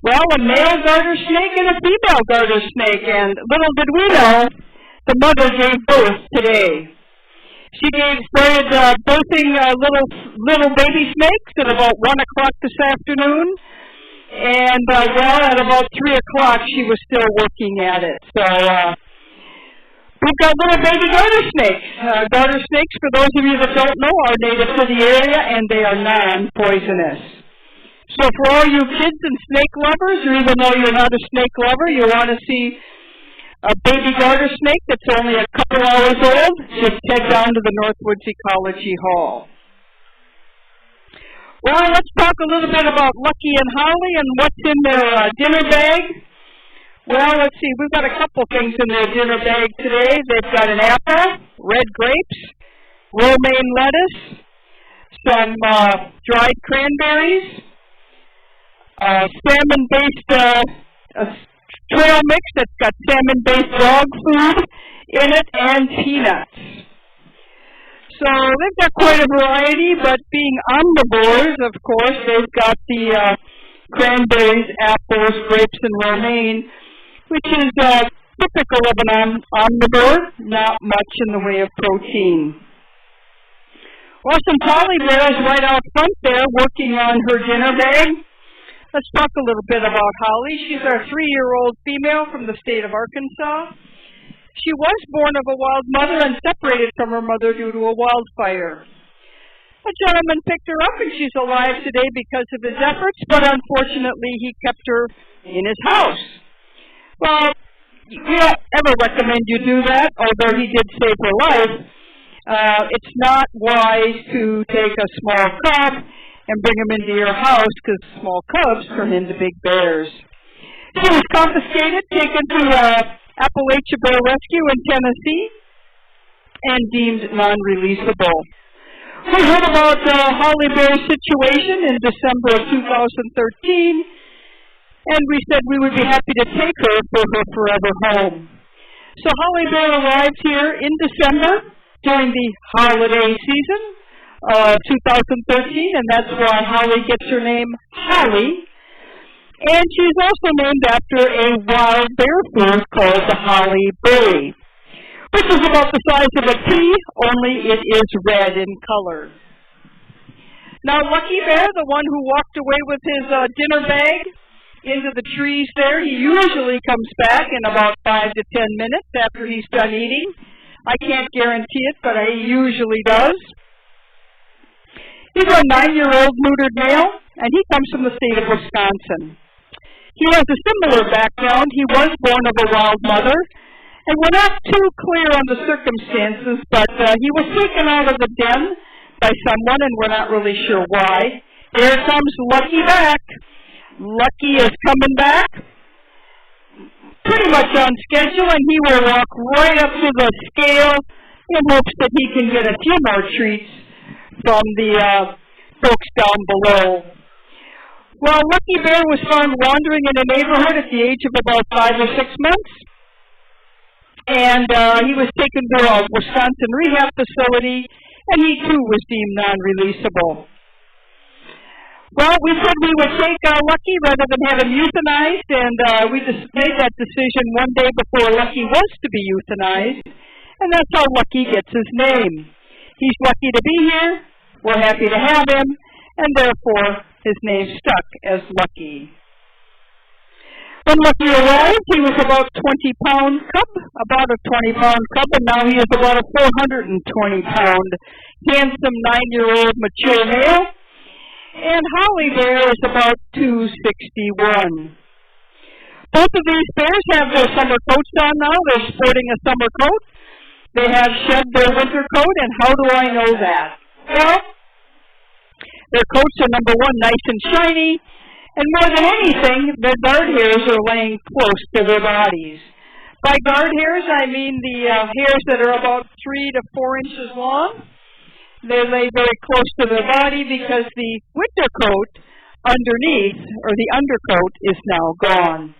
Well, a male garter snake and a female garter snake, and little did we know, the mother gave birth today. She started birthing little baby snakes at about 1 o'clock this afternoon, and at about 3 o'clock she was still working at it. So we've got little baby garter snakes. Garter snakes, for those of you that don't know, are native to the area, and they are non-poisonous. So for all you kids and snake lovers, or even though you're not a snake lover, you want to see a baby garter snake that's only a couple hours old, just head down to the Northwoods Ecology Hall. Well, let's talk a little bit about Lucky and Holly and what's in their dinner bag. Well, let's see, we've got a couple things in their dinner bag today. They've got an apple, red grapes, romaine lettuce, some dried cranberries, salmon-based trail mix that's got salmon-based dog food in it and peanuts. So they've got quite a variety, but being omnivores, of course, they've got the cranberries, apples, grapes, and romaine, which is typical of an omnivore, not much in the way of protein. Well, some Polly bears right out front there working on her dinner bag. Let's talk a little bit about Holly. She's our 3-year-old female from the state of Arkansas. She was born of a wild mother and separated from her mother due to a wildfire. A gentleman picked her up, and she's alive today because of his efforts, but unfortunately he kept her in his house. Well, we don't ever recommend you do that, although he did save her life. It's not wise to take a small cub and bring them into your house, because small cubs turn into big bears. She was confiscated, taken to Appalachia Bear Rescue in Tennessee, and deemed non-releasable. We heard about Holly Bear's situation in December of 2013, and we said we would be happy to take her for her forever home. So Holly Bear arrived here in December during the holiday season of 2013, and that's why Holly gets her name Holly. And she's also named after a wild bear food called the holly berry, which is about the size of a pea, only it is red in color. Now, Lucky Bear, the one who walked away with his dinner bag into the trees there, he usually comes back in about 5 to 10 minutes after he's done eating. I can't guarantee it, but he usually does. He's a 9-year-old neutered male, and he comes from the state of Wisconsin. He has a similar background. He was born of a wild mother, and we're not too clear on the circumstances, but he was taken out of the den by someone, and we're not really sure why. Here comes Lucky back. Lucky is coming back, pretty much on schedule, and he will walk right up to the scale in hopes that he can get a few more treats from the folks down below. Well, Lucky Bear was found wandering in a neighborhood at the age of about 5 or 6 months, and he was taken to a Wisconsin rehab facility, and he too was deemed non-releasable. Well, we said we would take Lucky rather than have him euthanized, and we just made that decision one day before Lucky was to be euthanized, and that's how Lucky gets his name. He's lucky to be here, we're happy to have him, and therefore his name stuck as Lucky. When Lucky arrived, he was about a 20-pound cub, and now he is about a 420-pound, handsome 9-year-old mature male, and Holly Bear is about 261. Both of these bears have their summer coats on now. They're sporting a summer coat. They have shed their winter coat, and how do I know that? Well, their coats are, number one, nice and shiny, and more than anything, their guard hairs are laying close to their bodies. By guard hairs, I mean the hairs that are about 3 to 4 inches long. They lay very close to their body because the winter coat underneath, or the undercoat, is now gone.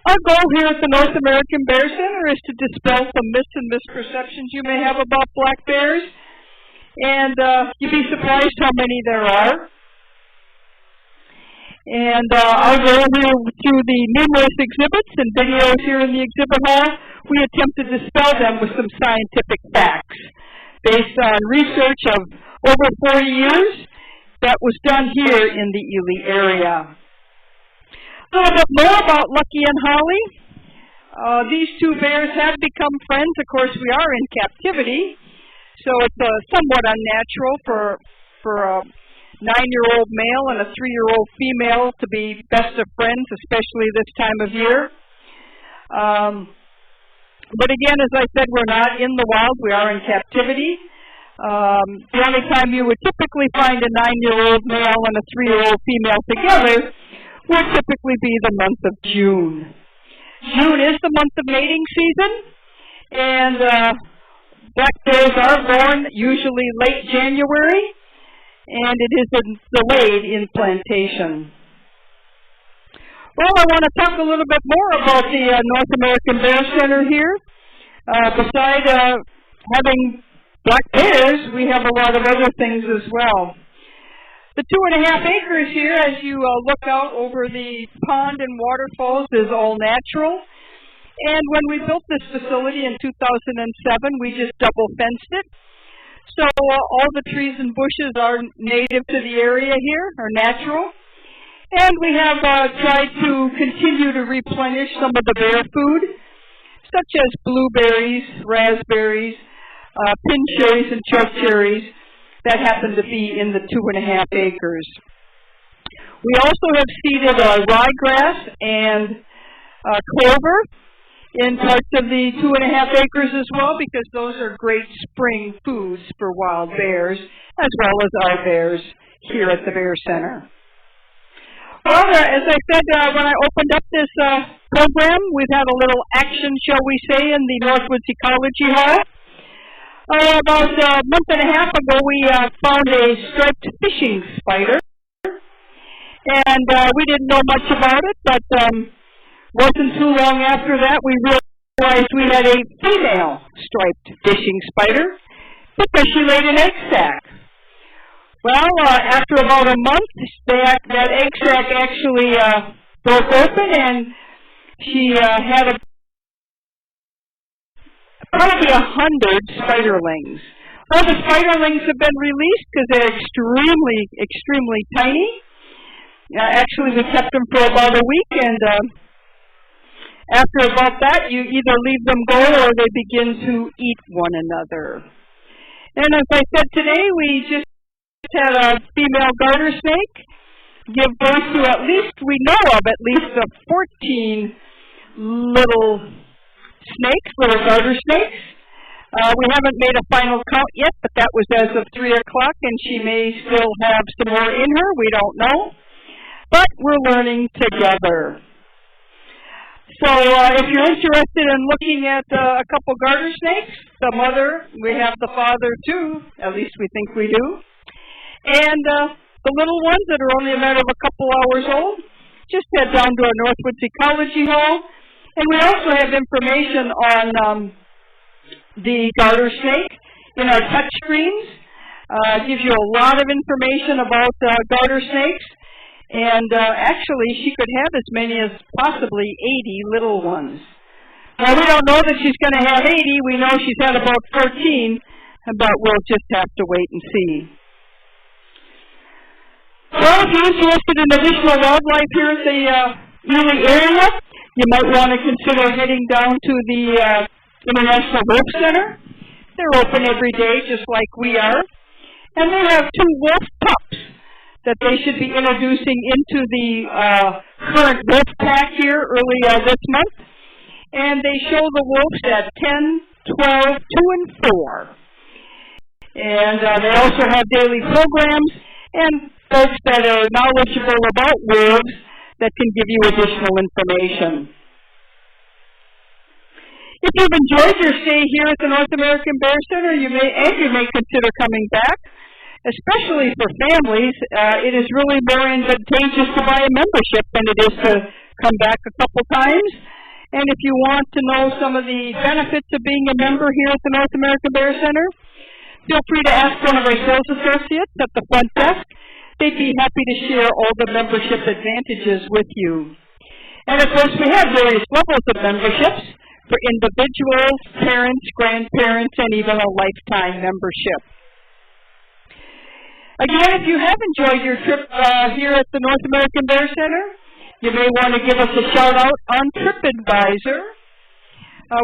Our goal here at the North American Bear Center is to dispel some myths and misperceptions you may have about black bears, and you'd be surprised how many there are. And I'll go here through the numerous exhibits and videos here in the exhibit hall. We attempt to dispel them with some scientific facts based on research of over 40 years that was done here in the Ely area. A little bit more about Lucky and Holly. These two bears have become friends. Of course, we are in captivity, so it's somewhat unnatural for a 9-year-old male and a 3-year-old female to be best of friends, especially this time of year. But again, as I said, we're not in the wild. We are in captivity. The only time you would typically find a 9-year-old male and a 3-year-old female together would typically be the month of June. June is the month of mating season, and black bears are born usually late January, and it is delayed in plantation. Well, I want to talk a little bit more about the North American Bear Center here. Besides having black bears, we have a lot of other things as well. The 2.5 acres here, as you look out over the pond and waterfalls, is all natural. And when we built this facility in 2007, we just double fenced it. So all the trees and bushes are native to the area here, are natural. And we have tried to continue to replenish some of the bear food, such as blueberries, raspberries, pin cherries, and choke cherries that happen to be in the 2.5 acres. We also have seeded ryegrass and clover in parts of the 2.5 acres as well, because those are great spring foods for wild bears, as well as our bears here at the Bear Center. Well, as I said, when I opened up this program, we've had a little action, shall we say, in the Northwoods Ecology Hall. About a month and a half ago, we found a striped fishing spider, and we didn't know much about it, but wasn't too long after that we realized we had a female striped fishing spider because she laid an egg sac. Well, after about a month, that egg sac actually broke open, and she had probably 100 spiderlings. Well, the spiderlings have been released because they're extremely, extremely tiny. Actually, we kept them for about a week, and after about that, you either leave them go or they begin to eat one another. And as I said today, we just had a female garter snake give birth to we know of at least 14 little garter snakes. We haven't made a final count yet, but that was as of 3 o'clock, and she may still have some more in her. We don't know. But we're learning together. So if you're interested in looking at a couple garter snakes, the mother, we have the father too, at least we think we do. And the little ones that are only a matter of a couple hours old, just head down to our Northwoods Ecology Hall. And we also have information on the garter snake in our touch screens. It gives you a lot of information about garter snakes. And actually, she could have as many as possibly 80 little ones. Now, we don't know that she's going to have 80. We know she's had about 14, but we'll just have to wait and see. Well, if you're interested in additional wildlife here at the Ely area, you might want to consider heading down to the International Wolf Center. They're open every day, just like we are. And they have 2 wolf pups that they should be introducing into the current wolf pack here early this month. And they show the wolves at 10, 12, 2, and 4. And they also have daily programs and folks that are knowledgeable about wolves that can give you additional information. If you've enjoyed your stay here at the North American Bear Center, you may consider coming back. Especially for families, it is really more advantageous to buy a membership than it is to come back a couple times. And if you want to know some of the benefits of being a member here at the North American Bear Center, feel free to ask one of our sales associates at the front desk. they'd be happy to share all the membership advantages with you. And of course, we have various levels of memberships for individuals, parents, grandparents, and even a lifetime membership. Again, if you have enjoyed your trip here at the North American Bear Center, you may want to give us a shout-out on TripAdvisor.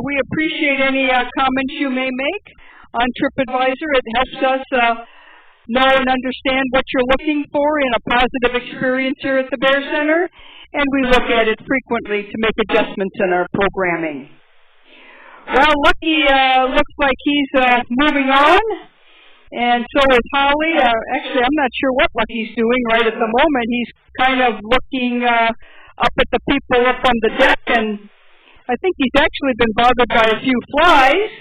We appreciate any comments you may make on TripAdvisor. It helps us know and understand what you're looking for in a positive experience here at the Bear Center, and we look at it frequently to make adjustments in our programming. Well, Lucky looks like he's moving on, and so is Holly. Actually, I'm not sure what Lucky's doing right at the moment. He's kind of looking up at the people up on the deck, and I think he's actually been bothered by a few flies,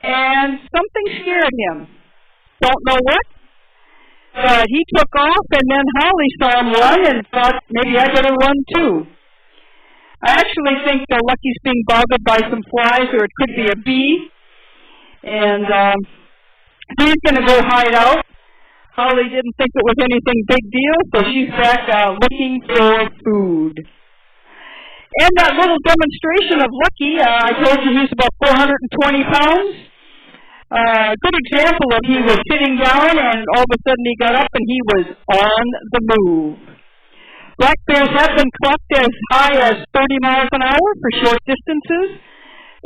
and something scared him. Don't know what, but he took off, and then Holly saw him run and thought, maybe I better run too. I actually think that Lucky's being bothered by some flies, or it could be a bee, and he's going to go hide out. Holly didn't think it was anything big deal, so she's back looking for food. And that little demonstration of Lucky, I told you he's about 420 pounds. A good example of he was sitting down and all of a sudden he got up and he was on the move. Black bears have been clocked as high as 30 miles an hour for short distances.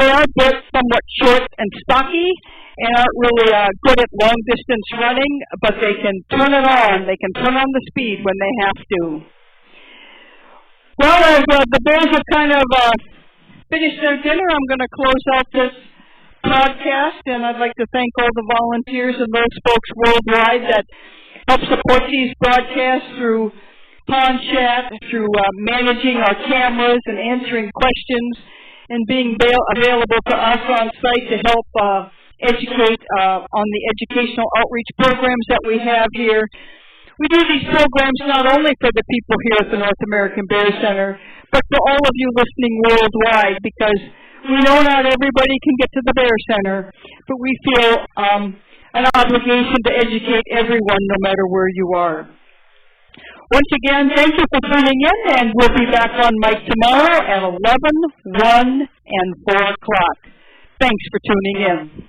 They are built somewhat short and stocky and aren't really good at long distance running, but they can turn it on. They can turn on the speed when they have to. Well, as the bears have kind of finished their dinner, I'm going to close out this podcast, and I'd like to thank all the volunteers and those folks worldwide that help support these broadcasts through Pond Chat, through managing our cameras and answering questions, and being available to us on site to help educate on the educational outreach programs that we have here. We do these programs not only for the people here at the North American Bear Center, but for all of you listening worldwide, because we know not everybody can get to the Bear Center, but we feel an obligation to educate everyone no matter where you are. Once again, thank you for tuning in, and we'll be back on mic tomorrow at 11, 1, and 4 o'clock. Thanks for tuning in.